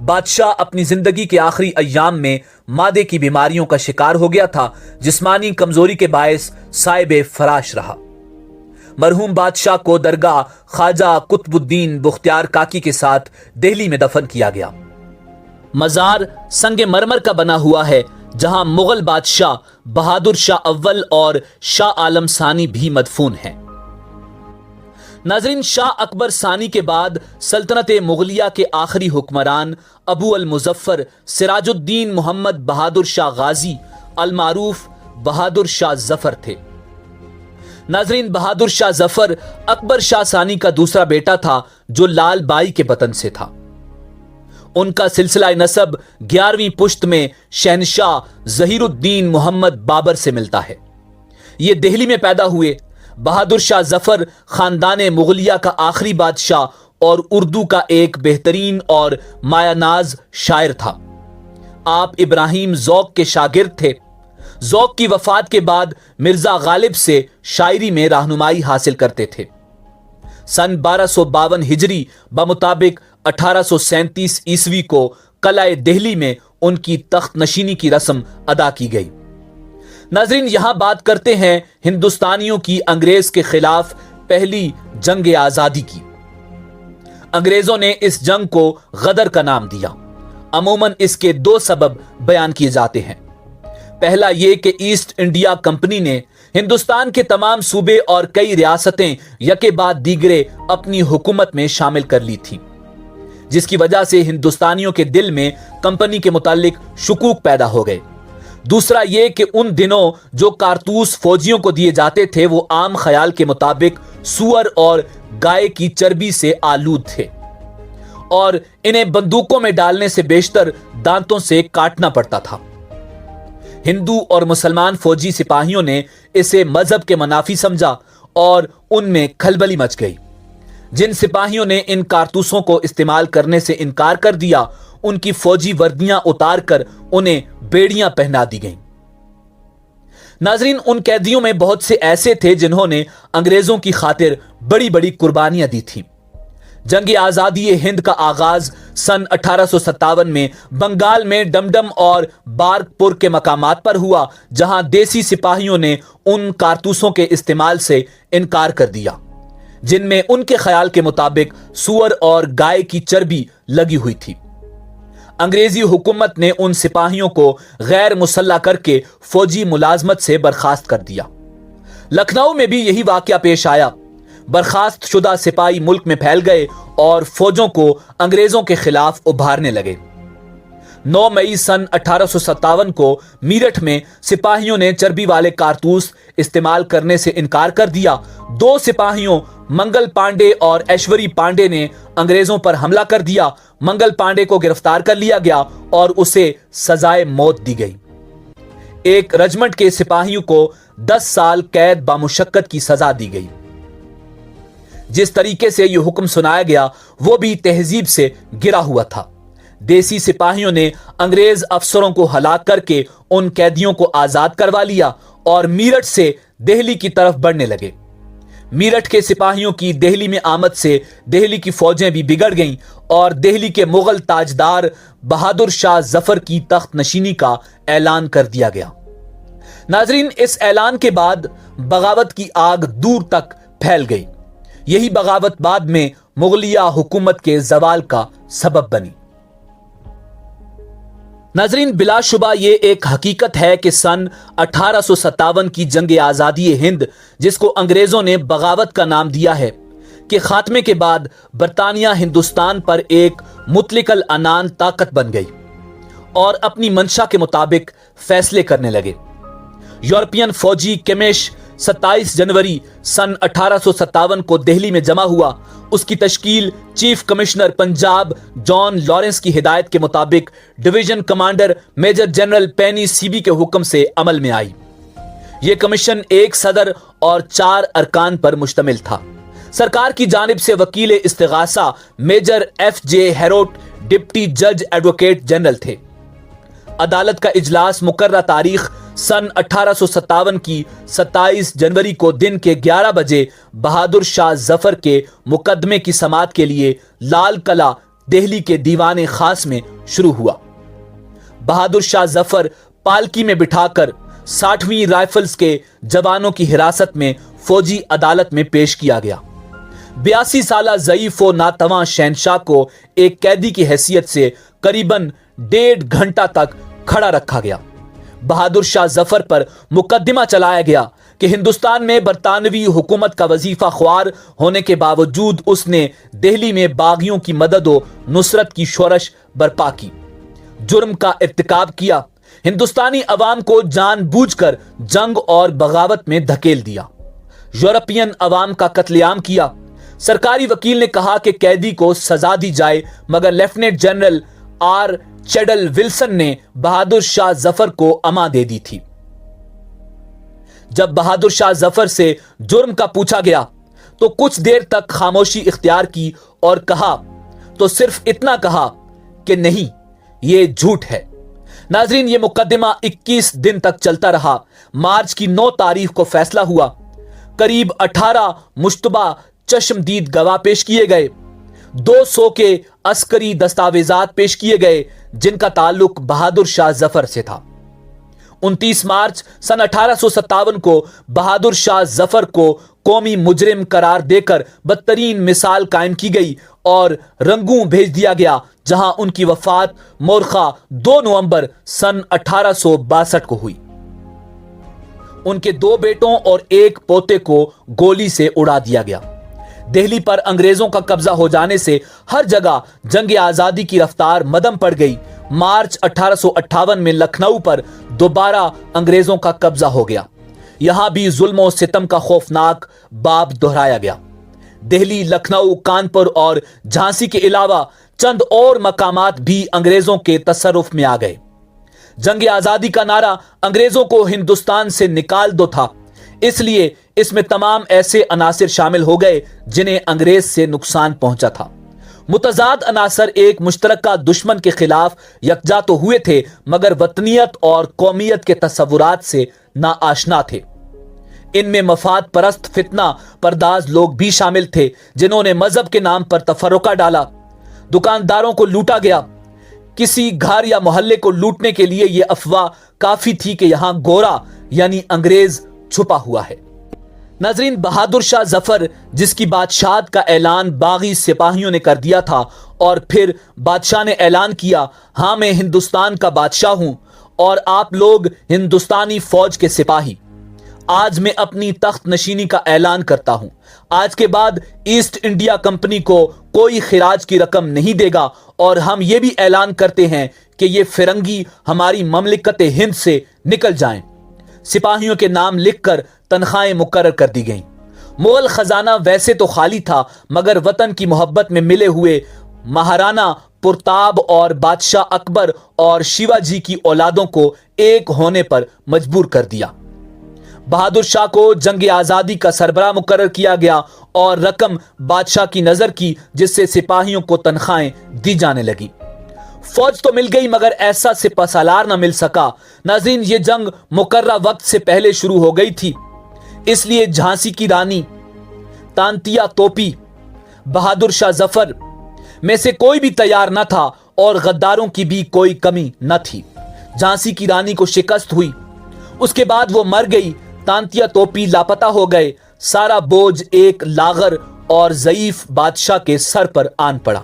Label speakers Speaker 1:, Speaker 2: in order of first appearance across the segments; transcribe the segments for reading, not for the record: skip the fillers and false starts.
Speaker 1: بادشاہ اپنی زندگی کے آخری ایام میں معدے کی بیماریوں کا شکار ہو گیا تھا، جسمانی کمزوری کے باعث صاحب فراش رہا۔ مرحوم بادشاہ کو درگاہ خواجہ قطب الدین بختیار کاکی کے ساتھ دہلی میں دفن کیا گیا۔ مزار سنگ مرمر کا بنا ہوا ہے، جہاں مغل بادشاہ بہادر شاہ اول اور شاہ عالم ثانی بھی مدفون ہیں۔ ناظرین، شاہ اکبر ثانی کے بعد سلطنت مغلیہ کے آخری حکمران ابو المظفر سراج الدین محمد بہادر شاہ غازی المعروف بہادر شاہ ظفر تھے۔ ناظرین، بہادر شاہ ظفر اکبر شاہ ثانی کا دوسرا بیٹا تھا جو لال بائی کے وطن سے تھا۔ ان کا سلسلہ نسب 11ویں پشت میں شہنشاہ ظہیر الدین محمد بابر سے ملتا ہے۔ یہ دہلی میں پیدا ہوئے۔ بہادر شاہ ظفر خاندان مغلیہ کا آخری بادشاہ اور اردو کا ایک بہترین اور مایہ ناز شاعر تھا۔ آپ ابراہیم ذوق کے شاگرد تھے۔ ذوق کی وفات کے بعد مرزا غالب سے شاعری میں رہنمائی حاصل کرتے تھے۔ سن 1252 ہجری بمطابق 1837 عیسوی کو قلعہ دہلی میں ان کی تخت نشینی کی رسم ادا کی گئی۔ ناظرین، یہاں بات کرتے ہیں ہندوستانیوں کی انگریز کے خلاف پہلی جنگ آزادی کی۔ انگریزوں نے اس جنگ کو غدر کا نام دیا۔ عموماً اس کے دو سبب بیان کیے جاتے ہیں۔ پہلا یہ کہ ایسٹ انڈیا کمپنی نے ہندوستان کے تمام صوبے اور کئی ریاستیں یکے بعد دیگرے اپنی حکومت میں شامل کر لی تھی، جس کی وجہ سے ہندوستانیوں کے دل میں کمپنی کے متعلق شکوک پیدا ہو گئے۔ دوسرا یہ کہ ان دنوں جو کارتوس فوجیوں کو دیے جاتے تھے وہ عام خیال کے مطابق سور اور گائے کی چربی سے آلود تھے اور انہیں بندوقوں میں ڈالنے سے بیشتر دانتوں سے کاٹنا پڑتا تھا۔ ہندو اور مسلمان فوجی سپاہیوں نے اسے مذہب کے منافی سمجھا اور ان میں کھلبلی مچ گئی۔ جن سپاہیوں نے ان کارتوسوں کو استعمال کرنے سے انکار کر دیا، ان کی فوجی وردیاں اتار کر انہیں بیڑیاں پہنا دی گئیں۔ ناظرین، ان قیدیوں میں بہت سے ایسے تھے جنہوں نے انگریزوں کی خاطر بڑی بڑی قربانیاں دی تھیں۔ جنگ آزادی ہند کا آغاز سن 1857 میں بنگال میں ڈمڈم اور بارک پور کے مقامات پر ہوا، جہاں دیسی سپاہیوں نے ان کارتوسوں کے استعمال سے انکار کر دیا جن میں ان کے خیال کے مطابق سور اور گائے کی چربی لگی ہوئی تھی۔ انگریزی حکومت نے ان سپاہیوں کو غیر مسلح کر کے فوجی ملازمت سے برخاست کر دیا۔ لکھنؤ میں بھی یہی واقعہ پیش آیا۔ برخاست شدہ سپاہی ملک میں پھیل گئے اور فوجوں کو انگریزوں کے خلاف ابھارنے لگے۔ 9 مئی سن 1857 کو میرٹھ میں سپاہیوں نے چربی والے کارتوس استعمال کرنے سے انکار کر دیا۔ 2 سپاہیوں منگل پانڈے اور ایشوری پانڈے نے انگریزوں پر حملہ کر دیا۔ منگل پانڈے کو گرفتار کر لیا گیا اور اسے سزائے موت دی گئی۔ ایک رجمنٹ کے سپاہیوں کو 10 سال قید بامشقت کی سزا دی گئی۔ جس طریقے سے یہ حکم سنایا گیا وہ بھی تہذیب سے گرا ہوا تھا۔ دیسی سپاہیوں نے انگریز افسروں کو ہلاک کر کے ان قیدیوں کو آزاد کروا لیا اور میرٹھ سے دہلی کی طرف بڑھنے لگے۔ میرٹھ کے سپاہیوں کی دہلی میں آمد سے دہلی کی فوجیں بھی بگڑ گئیں اور دہلی کے مغل تاجدار بہادر شاہ ظفر کی تخت نشینی کا اعلان کر دیا گیا۔ ناظرین، اس اعلان کے بعد بغاوت کی آگ دور تک پھیل گئی۔ یہی بغاوت بعد میں مغلیہ حکومت کے زوال کا سبب بنی۔ ناظرین، بلا شبہ یہ ایک حقیقت ہے کہ سن 1857 کی جنگ آزادی ہند، جس کو انگریزوں نے بغاوت کا نام دیا ہے، کے خاتمے کے بعد برطانیہ ہندوستان پر ایک مطلق العنان طاقت بن گئی اور اپنی منشا کے مطابق فیصلے کرنے لگے۔ یورپین فوجی کمیش 27 جنوری سن 1857 کو دہلی میں جمع ہوا۔ اس کی تشکیل چیف کمشنر پنجاب جان لارنس کی ہدایت کے مطابق ڈویژن کمانڈر میجر جنرل پینی سیبی کے حکم سے عمل میں آئی۔ یہ کمیشن ایک صدر اور 4 ارکان پر مشتمل تھا۔ سرکار کی جانب سے وکیل استغاثہ میجر ایف جے ہیروٹ ڈپٹی جج ایڈوکیٹ جنرل تھے۔ عدالت کا اجلاس مقررہ تاریخ سن 1857 کی 27 جنوری کو دن کے 11 بجے بہادر شاہ ظفر کے مقدمے کی سماعت کے لیے لال قلعہ دہلی کے دیوان خاص میں شروع ہوا۔ بہادر شاہ ظفر پالکی میں بٹھا کر 60ویں رائفلز کے جوانوں کی حراست میں فوجی عدالت میں پیش کیا گیا۔ 82 سالہ ضعیف و ناتواں شہنشاہ کو ایک قیدی کی حیثیت سے قریباً 1.5 گھنٹہ تک کھڑا رکھا گیا۔ بہادر شاہ ظفر پر مقدمہ چلایا گیا کہ ہندوستان میں برطانوی حکومت کا وظیفہ خوار ہونے کے باوجود اس نے دہلی میں باغیوں کی مدد و نصرت کی شورش برپا کی، جرم کا ارتکاب کیا، ہندوستانی عوام کو جان بوجھ کر جنگ اور بغاوت میں دھکیل دیا، یورپین عوام کا قتل عام کیا۔ سرکاری وکیل نے کہا کہ قیدی کو سزا دی جائے، مگر لیفٹیننٹ جنرل آر چیڈل ولسن نے بہادر شاہ ظفر کو اما دے دی تھی۔ جب بہادر شاہ ظفر سے جرم کا پوچھا گیا تو کچھ دیر تک خاموشی اختیار کی اور کہا تو صرف اتنا کہا کہ نہیں، یہ جھوٹ ہے۔ ناظرین، یہ مقدمہ 21 دن تک چلتا رہا۔ مارچ کی 9 تاریخ کو فیصلہ ہوا۔ قریب 18 مشتبہ چشمدید گواہ پیش کیے گئے، 200 کے عسکری دستاویزات پیش کیے گئے جن کا تعلق بہادر شاہ ظفر سے تھا۔ 29 مارچ سن 1857 کو بہادر شاہ ظفر کو قومی مجرم قرار دے کر بدترین مثال قائم کی گئی اور رنگوں بھیج دیا گیا، جہاں ان کی وفات مورخہ 2 نومبر سن 1862 کو ہوئی۔ ان کے 2 بیٹوں اور 1 پوتے کو گولی سے اڑا دیا گیا۔ دہلی پر انگریزوں کا قبضہ ہو جانے سے ہر جگہ جنگ آزادی کی رفتار مدھم پڑ گئی۔ مارچ 1858 میں لکھنؤ پر دوبارہ انگریزوں کا قبضہ ہو گیا۔ یہاں بھی ظلم و ستم کا خوفناک باب دہرایا گیا۔ دہلی، لکھنؤ، کانپور اور جھانسی کے علاوہ چند اور مقامات بھی انگریزوں کے تصرف میں آ گئے۔ جنگ آزادی کا نعرہ انگریزوں کو ہندوستان سے نکال دو تھا، اس لیے اس میں تمام ایسے عناصر شامل ہو گئے جنہیں انگریز سے نقصان پہنچا تھا۔ متضاد عناصر ایک مشترکہ دشمن کے خلاف یکجا تو ہوئے تھے، مگر وطنیت اور قومیت کے تصورات سے ناآشنا تھے۔ ان میں مفاد پرست فتنہ پرداز لوگ بھی شامل تھے جنہوں نے مذہب کے نام پر تفرقہ ڈالا۔ دکانداروں کو لوٹا گیا۔ کسی گھر یا محلے کو لوٹنے کے لیے یہ افواہ کافی تھی کہ یہاں گورا یعنی انگریز چھپا ہوا ہے۔ ناظرین، بہادر شاہ ظفر، جس کی بادشاہت کا اعلان باغی سپاہیوں نے کر دیا تھا، اور پھر بادشاہ نے اعلان کیا، ہاں میں ہندوستان کا بادشاہ ہوں اور آپ لوگ ہندوستانی فوج کے سپاہی، آج میں اپنی تخت نشینی کا اعلان کرتا ہوں۔ آج کے بعد ایسٹ انڈیا کمپنی کو کوئی خراج کی رقم نہیں دے گا، اور ہم یہ بھی اعلان کرتے ہیں کہ یہ فرنگی ہماری مملکت ہند سے نکل جائیں۔ سپاہیوں کے نام لکھ کر تنخواہیں مقرر کر دی گئیں۔ مغل خزانہ ویسے تو خالی تھا، مگر وطن کی محبت میں ملے ہوئے مہارانا پرتاب اور بادشاہ اکبر اور شیوا جی کی اولادوں کو ایک ہونے پر مجبور کر دیا۔ بہادر شاہ کو جنگ آزادی کا سربراہ مقرر کیا گیا اور رقم بادشاہ کی نظر کی، جس سے سپاہیوں کو تنخواہیں دی جانے لگی۔ فوج تو مل گئی مگر ایسا سپہ سالار نہ مل سکا۔ ناظرین، یہ جنگ مقررہ وقت سے پہلے شروع ہو گئی تھی، اس لیے جھانسی کی رانی تانتیا توپی بہادر شاہ ظفر میں سے کوئی بھی تیار نہ تھا اور غداروں کی بھی کوئی کمی نہ تھی۔ جھانسی کی رانی کو شکست ہوئی، اس کے بعد وہ مر گئی۔ تانتیا توپی لاپتہ ہو گئے۔ سارا بوجھ ایک لاغر اور ضعیف بادشاہ کے سر پر آن پڑا۔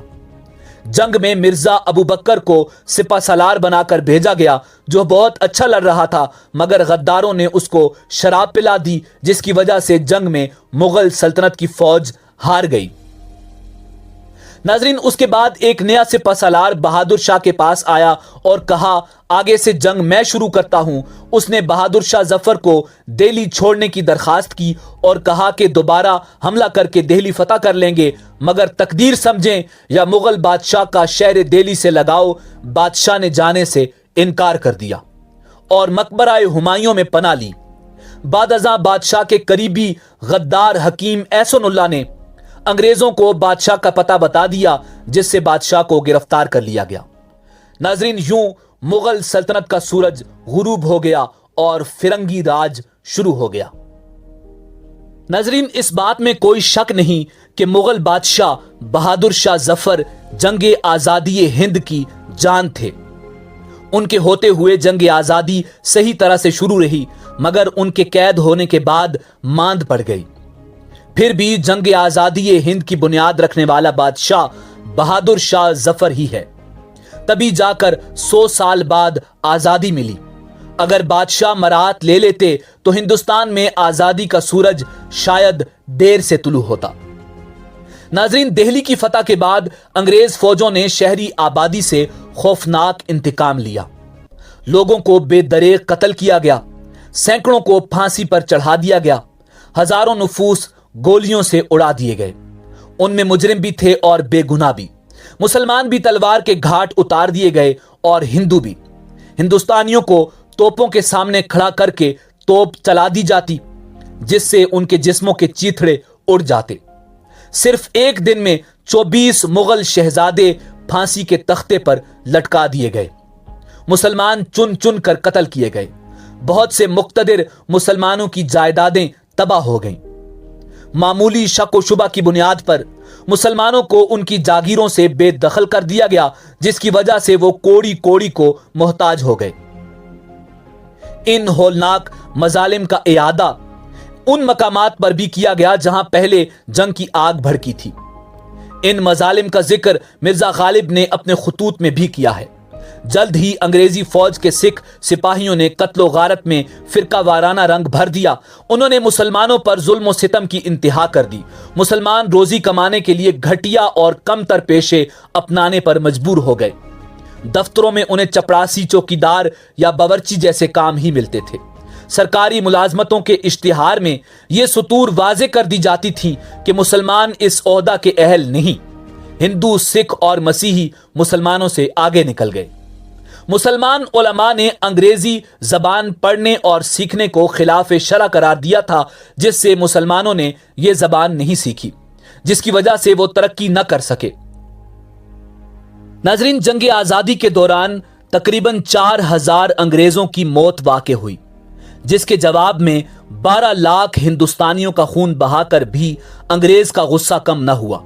Speaker 1: جنگ میں مرزا ابو بکر کو سپہ سالار بنا کر بھیجا گیا، جو بہت اچھا لڑ رہا تھا، مگر غداروں نے اس کو شراب پلا دی، جس کی وجہ سے جنگ میں مغل سلطنت کی فوج ہار گئی۔ ناظرین، اس کے بعد ایک نیا سپہ سالار بہادر شاہ کے پاس آیا اور کہا، آگے سے جنگ میں شروع کرتا ہوں۔ اس نے بہادر شاہ ظفر کو دہلی چھوڑنے کی درخواست کی اور کہا کہ دوبارہ حملہ کر کے دہلی فتح کر لیں گے، مگر تقدیر سمجھیں یا مغل بادشاہ کا شہر دہلی سے لگاؤ۔ بادشاہ نے جانے سے انکار کر دیا اور مقبرہ ہمایوں میں پناہ لی۔ بعد ازاں بادشاہ کے قریبی غدار حکیم احسن اللہ نے انگریزوں کو بادشاہ کا پتہ بتا دیا، جس سے بادشاہ کو گرفتار کر لیا گیا۔ ناظرین، یوں مغل سلطنت کا سورج غروب ہو گیا اور فرنگی راج شروع ہو گیا۔ ناظرین، اس بات میں کوئی شک نہیں کہ مغل بادشاہ بہادر شاہ ظفر جنگ آزادی ہند کی جان تھے۔ ان کے ہوتے ہوئے جنگ آزادی صحیح طرح سے شروع رہی، مگر ان کے قید ہونے کے بعد ماند پڑ گئی۔ پھر بھی جنگ آزادی ہند کی بنیاد رکھنے والا بادشاہ بہادر شاہ ظفر ہی ہے، تبھی جا کر 100 سال بعد آزادی ملی۔ اگر بادشاہ مرات لے لیتے تو ہندوستان میں آزادی کا سورج شاید دیر سے طلوع ہوتا۔ ناظرین، دہلی کی فتح کے بعد انگریز فوجوں نے شہری آبادی سے خوفناک انتقام لیا۔ لوگوں کو بے دریغ قتل کیا گیا، سینکڑوں کو پھانسی پر چڑھا دیا گیا، ہزاروں نفوس گولیوں سے اڑا دیے گئے۔ ان میں مجرم بھی تھے اور بے گناہ بھی۔ مسلمان بھی تلوار کے گھاٹ اتار دیے گئے اور ہندو بھی۔ ہندوستانیوں کو توپوں کے سامنے کھڑا کر کے توپ چلا دی جاتی، جس سے ان کے جسموں کے چیتھڑے اڑ جاتے۔ صرف ایک دن میں 24 مغل شہزادے پھانسی کے تختے پر لٹکا دیے گئے۔ مسلمان چن چن کر قتل کیے گئے۔ بہت سے مقتدر مسلمانوں کی جائیدادیں تباہ ہو گئیں۔ معمولی شک و شبہ کی بنیاد پر مسلمانوں کو ان کی جاگیروں سے بے دخل کر دیا گیا، جس کی وجہ سے وہ کوڑی کوڑی کو محتاج ہو گئے۔ ان ہولناک مظالم کا اعادہ ان مقامات پر بھی کیا گیا جہاں پہلے جنگ کی آگ بھڑکی تھی۔ ان مظالم کا ذکر مرزا غالب نے اپنے خطوط میں بھی کیا ہے۔ جلد ہی انگریزی فوج کے سکھ سپاہیوں نے قتل و غارت میں فرقہ وارانہ رنگ بھر دیا۔ انہوں نے مسلمانوں پر ظلم و ستم کی انتہا کر دی۔ مسلمان روزی کمانے کے لیے گھٹیا اور کم تر پیشے اپنانے پر مجبور ہو گئے۔ دفتروں میں انہیں چپڑاسی، چوکیدار یا باورچی جیسے کام ہی ملتے تھے۔ سرکاری ملازمتوں کے اشتہار میں یہ سطور واضح کر دی جاتی تھی کہ مسلمان اس عہدہ کے اہل نہیں۔ ہندو، سکھ اور مسیحی مسلمانوں سے آگے نکل گئے۔ مسلمان علماء نے انگریزی زبان پڑھنے اور سیکھنے کو خلاف شرع قرار دیا تھا، جس سے مسلمانوں نے یہ زبان نہیں سیکھی، جس کی وجہ سے وہ ترقی نہ کر سکے۔ ناظرین، جنگ آزادی کے دوران تقریباً 4000 انگریزوں کی موت واقع ہوئی، جس کے جواب میں 12 لاکھ ہندوستانیوں کا خون بہا کر بھی انگریز کا غصہ کم نہ ہوا۔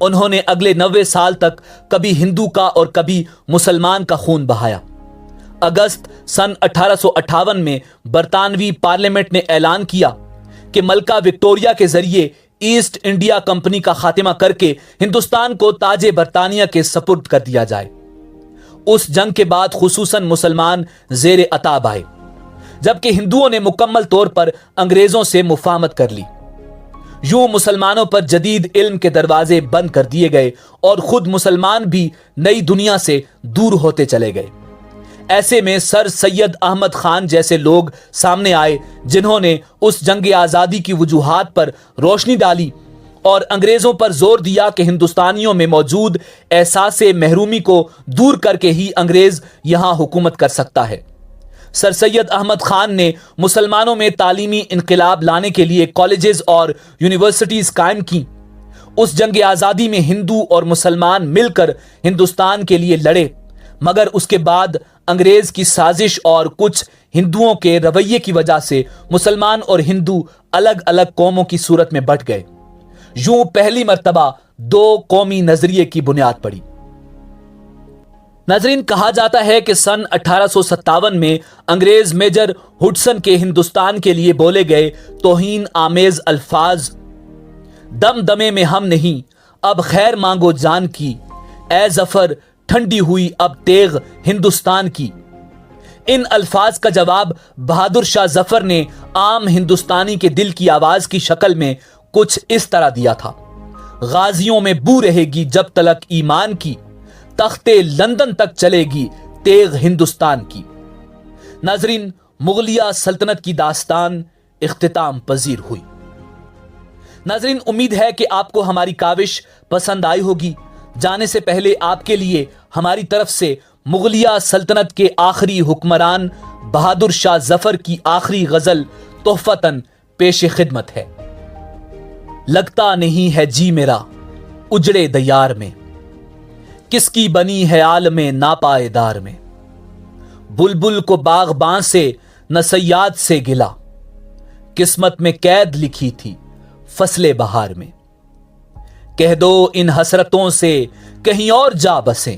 Speaker 1: انہوں نے اگلے 90 سال تک کبھی ہندو کا اور کبھی مسلمان کا خون بہایا۔ اگست سن 1858 میں برطانوی پارلیمنٹ نے اعلان کیا کہ ملکہ وکٹوریہ کے ذریعے ایسٹ انڈیا کمپنی کا خاتمہ کر کے ہندوستان کو تاج برطانیہ کے سپرد کر دیا جائے۔ اس جنگ کے بعد خصوصاً مسلمان زیر عتاب آئے، جبکہ ہندوؤں نے مکمل طور پر انگریزوں سے مفاہمت کر لی۔ یوں مسلمانوں پر جدید علم کے دروازے بند کر دیے گئے اور خود مسلمان بھی نئی دنیا سے دور ہوتے چلے گئے۔ ایسے میں سر سید احمد خان جیسے لوگ سامنے آئے، جنہوں نے اس جنگ آزادی کی وجوہات پر روشنی ڈالی اور انگریزوں پر زور دیا کہ ہندوستانیوں میں موجود احساس محرومی کو دور کر کے ہی انگریز یہاں حکومت کر سکتا ہے۔ سر سید احمد خان نے مسلمانوں میں تعلیمی انقلاب لانے کے لیے کالجز اور یونیورسٹیز قائم کی۔ اس جنگ آزادی میں ہندو اور مسلمان مل کر ہندوستان کے لیے لڑے، مگر اس کے بعد انگریز کی سازش اور کچھ ہندوؤں کے رویے کی وجہ سے مسلمان اور ہندو الگ الگ قوموں کی صورت میں بٹ گئے۔ یوں پہلی مرتبہ 2 قومی نظریے کی بنیاد پڑی۔ ناظرین، کہا جاتا ہے کہ سن 1857 میں انگریز میجر ہڈسن کے ہندوستان کے لیے بولے گئے توہین آمیز الفاظ، دم دمے میں ہم نہیں، اب خیر مانگو جان کی، اے ظفر ٹھنڈی ہوئی اب تیغ ہندوستان کی۔ ان الفاظ کا جواب بہادر شاہ ظفر نے عام ہندوستانی کے دل کی آواز کی شکل میں کچھ اس طرح دیا تھا: غازیوں میں بو رہے گی جب تلک ایمان کی، تختے لندن تک چلے گی تیغ ہندوستان کی۔ ناظرین، مغلیہ سلطنت کی داستان اختتام پذیر ہوئی۔ ناظرین، امید ہے کہ آپ کو ہماری کاوش پسند آئی ہوگی۔ جانے سے پہلے آپ کے لیے ہماری طرف سے مغلیہ سلطنت کے آخری حکمران بہادر شاہ ظفر کی آخری غزل تحفتاً پیش خدمت ہے۔ لگتا نہیں ہے جی میرا اجڑے دیار میں، کس کی بنی ہے عالم ناپائیدار میں، بلبل کو باغباں سے نہ صیاد سے گلا، قسمت میں قید لکھی تھی فصل بہار میں۔ کہہ دو ان حسرتوں سے کہیں اور جا بسیں،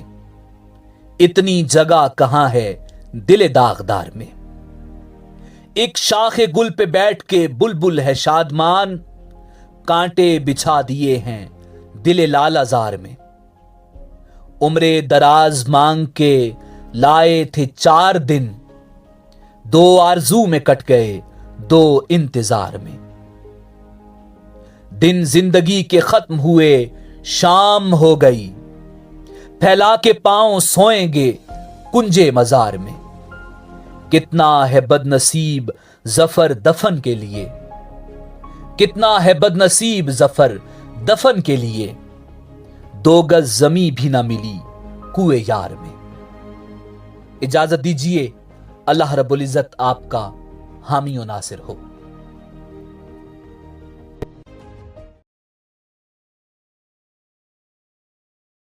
Speaker 1: اتنی جگہ کہاں ہے دل داغدار میں۔ ایک شاخ گل پہ بیٹھ کے بلبل ہے شادمان، کانٹے بچھا دیے ہیں دل لال آزار میں۔ عمر دراز مانگ کے لائے تھے 4 دن، 2 آرزو میں کٹ گئے 2 انتظار میں۔ دن زندگی کے ختم ہوئے شام ہو گئی، پھیلا کے پاؤں سوئیں گے کنجے مزار میں۔ کتنا ہے بد نصیب ظفر دفن کے لیے، کتنا ہے بد نصیب ظفر دفن کے لیے، 2 گز زمیں بھی نہ ملی کوئے یار میں۔ اجازت دیجیے، اللہ رب العزت آپ کا حامی و ناصر ہو۔